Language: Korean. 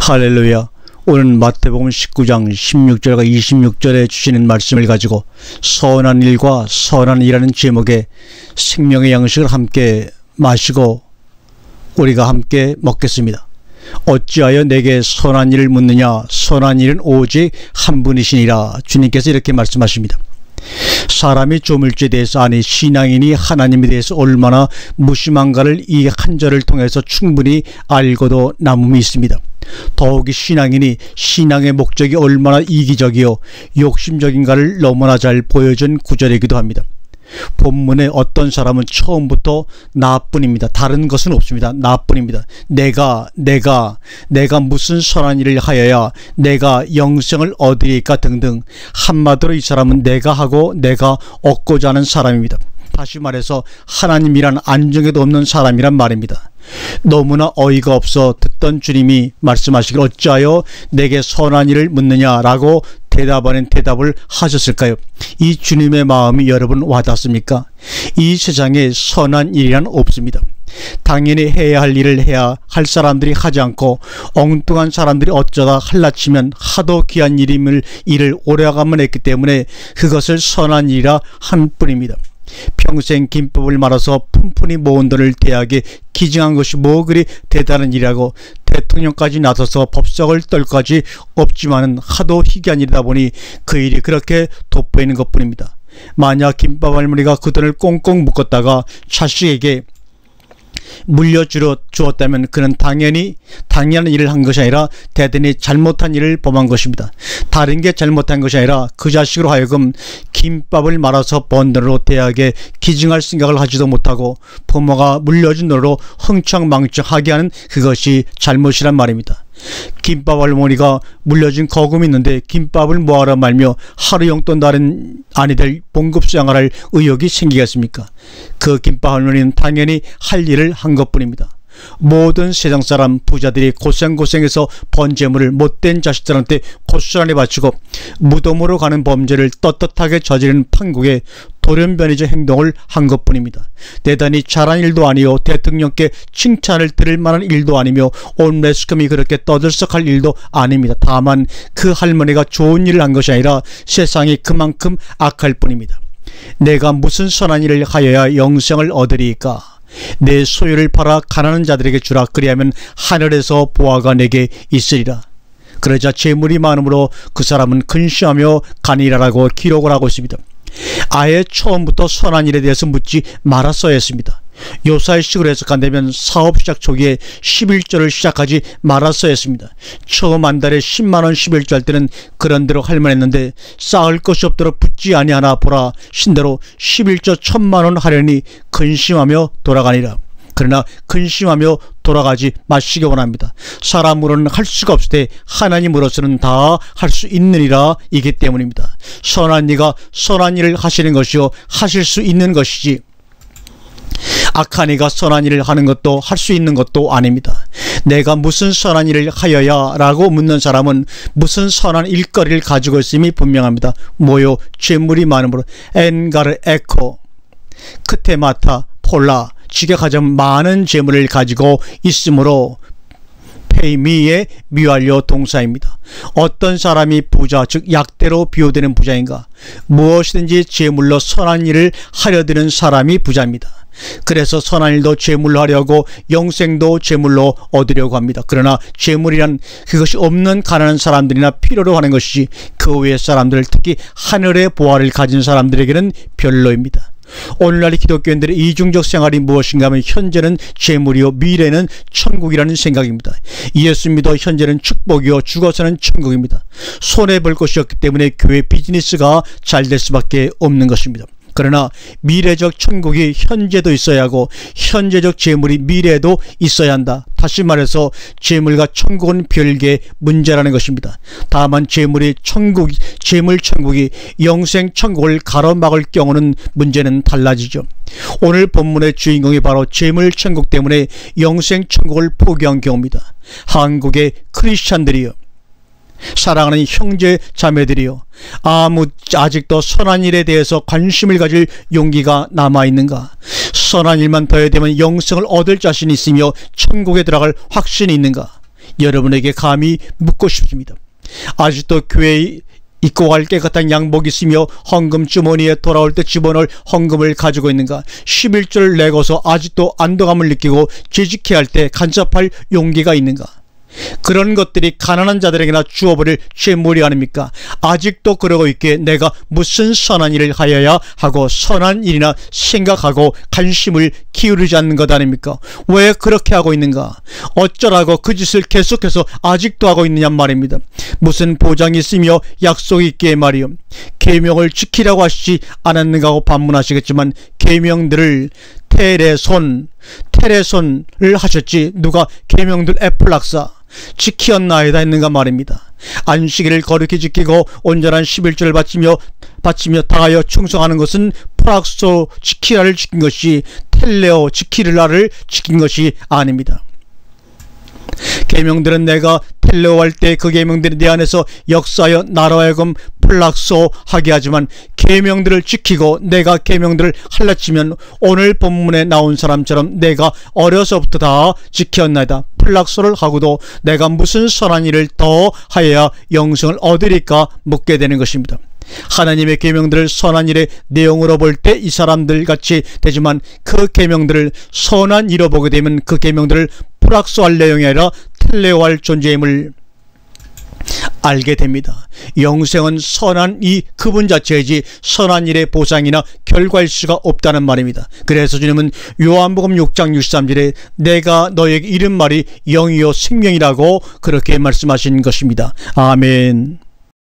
할렐루야. 오늘은 마태복음 19장 16절과 26절에 주시는 말씀을 가지고 선한 일과 선한 일이라는 제목의 생명의 양식을 함께 마시고 우리가 함께 먹겠습니다. 어찌하여 내게 선한 일을 묻느냐? 선한 일은 오직 한 분이시니라. 주님께서 이렇게 말씀하십니다. 사람이 조물주에 대해서 아니 신앙인이 하나님에 대해서 얼마나 무심한가를 이 한 절을 통해서 충분히 알고도 남음이 있습니다. 더욱이 신앙인이 신앙의 목적이 얼마나 이기적이요 욕심적인가를 너무나 잘 보여준 구절이기도 합니다. 본문에 어떤 사람은 처음부터 나뿐입니다. 다른 것은 없습니다. 나뿐입니다. 내가 무슨 선한 일을 하여야 내가 영생을 얻으리까 등등. 한마디로 이 사람은 내가 하고 내가 얻고자 하는 사람입니다. 다시 말해서 하나님이란 안정에도 없는 사람이란 말입니다. 너무나 어이가 없어 듣던 주님이 말씀하시길 어찌하여 내게 선한 일을 묻느냐라고 대답하는 대답을 하셨을까요? 이 주님의 마음이 여러분 와닿습니까? 이 세상에 선한 일이란 없습니다. 당연히 해야 할 일을 해야 할 사람들이 하지 않고 엉뚱한 사람들이 어쩌다 할라치면 하도 귀한 일을 오래가면 했기 때문에 그것을 선한 일이라 한 뿐입니다. 평생 김밥을 말아서 푼푼히 모은 돈을 대학에 기증한 것이 뭐 그리 대단한 일이라고 대통령까지 나서서 법석을 떨 것까지 없지만은 하도 희귀한 일이다 보니 그 일이 그렇게 돋보이는 것뿐입니다. 만약 김밥 할머니가 그 돈을 꽁꽁 묶었다가 자식에게 물려주었다면 그는 당연한 일을 한 것이 아니라 대단히 잘못한 일을 범한 것입니다. 다른 게 잘못한 것이 아니라 그 자식으로 하여금 김밥을 말아서 번 돈으로 대학에 기증할 생각을 하지도 못하고 부모가 물려준 돈으로 흥청망청하게 하는 그것이 잘못이란 말입니다. 김밥 할머니가 물려준 거금이 있는데 김밥을 뭐하러 말며 하루 용돈 다른 아니될 봉급수양을 의욕이 생기겠습니까? 그 김밥 할머니는 당연히 할 일을 한 것뿐입니다. 모든 세상 사람 부자들이 고생해서 번 재물을 못된 자식들한테 고스란히 바치고 무덤으로 가는 범죄를 떳떳하게 저지르는 판국에 돌연변이적 행동을 한 것뿐입니다. 대단히 잘한 일도 아니요 대통령께 칭찬을 들을 만한 일도 아니며 온 매스컴이 그렇게 떠들썩할 일도 아닙니다. 다만 그 할머니가 좋은 일을 한 것이 아니라 세상이 그만큼 악할 뿐입니다. 내가 무슨 선한 일을 하여야 영생을 얻으리까? 내 소유를 팔아 가난한 자들에게 주라. 그리하면 하늘에서 보화가 내게 있으리라. 그러자 재물이 많음으로 그 사람은 근심하며 가니라라고 기록을 하고 있습니다. 아예 처음부터 선한 일에 대해서 묻지 말았어야 했습니다. 요사이식으로 해석한다면 사업 시작 초기에 11조를 시작하지 말았어야 했습니다. 처음 한 달에 10만원 11조 할 때는 그런대로 할만했는데 쌓을 것이 없도록 붙지 아니하나 보라. 신대로 11조 1000만원 하려니 근심하며 돌아가니라. 그러나 근심하며 돌아가지 마시기 원합니다. 사람으로는 할 수가 없을 때 하나님으로서는 다 할 수 있느니라 이기 때문입니다. 선한 이가 선한 일을 하시는 것이요 하실 수 있는 것이지 악한 이가 선한 일을 하는 것도 할 수 있는 것도 아닙니다. 내가 무슨 선한 일을 하여야 라고 묻는 사람은 무슨 선한 일거리를 가지고 있음이 분명합니다. 뭐요? 재물이 많음으로 엔가르 에코 크테마타 폴라 직역하자면 많은 재물을 가지고 있으므로 페이미의 미완료 동사입니다. 어떤 사람이 부자 즉 약대로 비유되는 부자인가? 무엇이든지 재물로 선한 일을 하려 드는 사람이 부자입니다. 그래서 선한 일도 재물로 하려고 영생도 재물로 얻으려고 합니다. 그러나 재물이란 그것이 없는 가난한 사람들이나 필요로 하는 것이지 그 외의 사람들 특히 하늘의 보화를 가진 사람들에게는 별로입니다. 오늘날 기독교인들의 이중적 생활이 무엇인가 하면 현재는 재물이요 미래는 천국이라는 생각입니다. 예수 믿어 현재는 축복이요 죽어서는 천국입니다. 손해볼 것이 없기 때문에 교회 비즈니스가 잘 될 수밖에 없는 것입니다. 그러나 미래적 천국이 현재도 있어야 하고 현재적 재물이 미래에도 있어야 한다. 다시 말해서 재물과 천국은 별개의 문제라는 것입니다. 다만 재물 천국이 영생 천국을 가로막을 경우는 문제는 달라지죠. 오늘 본문의 주인공이 바로 재물 천국 때문에 영생 천국을 포기한 경우입니다. 한국의 크리스찬들이요 사랑하는 형제 자매들이요 아직도 선한 일에 대해서 관심을 가질 용기가 남아있는가? 선한 일만 더해야 되면 영생을 얻을 자신이 있으며 천국에 들어갈 확신이 있는가? 여러분에게 감히 묻고 싶습니다. 아직도 교회에 입고 갈 깨끗한 양복이 있으며 헌금 주머니에 돌아올 때 집어넣을 헌금을 가지고 있는가? 11조를 내고서 아직도 안도감을 느끼고 재직해야 할 때 간섭할 용기가 있는가? 그런 것들이 가난한 자들에게나 주어버릴 재물이 아닙니까? 아직도 그러고 있기에 내가 무슨 선한 일을 하여야 하고 선한 일이나 생각하고 관심을 기울이지 않는 것 아닙니까? 왜 그렇게 하고 있는가? 어쩌라고 그 짓을 계속해서 아직도 하고 있느냐 말입니다. 무슨 보장이 있으며 약속이 있기에 말이요. 계명을 지키라고 하시지 않았는가 하고 반문하시겠지만 계명들을 테레손을 하셨지 누가 계명들 에플락사 지키었나이다 했는가 말입니다. 안식일을 거룩히 지키고 온전한 11조를 바치며 다하여 충성하는 것은 프락소 지키라를 지킨 것이 텔레오 지키르라를 지킨 것이 아닙니다. 계명들은 내가 텔레오 할 때 그 계명들이 내 안에서 역사하여 나로 하여금 플락소 하게 하지만 계명들을 지키고 내가 계명들을 할라치면 오늘 본문에 나온 사람처럼 내가 어려서부터 다 지켰나이다 플락소를 하고도 내가 무슨 선한 일을 더 하여야 영생을 얻으리까 묻게 되는 것입니다. 하나님의 계명들을 선한 일의 내용으로 볼 때 이 사람들 같이 되지만 그 계명들을 선한 일로 보게 되면 그 계명들을 플락소할 내용이 아니라 텔레오할 존재임을 알게 됩니다. 영생은 선한 이 그분 자체이지 선한 일의 보상이나 결과일 수가 없다는 말입니다. 그래서 주님은 요한복음 6장 63절에 내가 너에게 이른 말이 영이요 생명이라고 그렇게 말씀하신 것입니다. 아멘.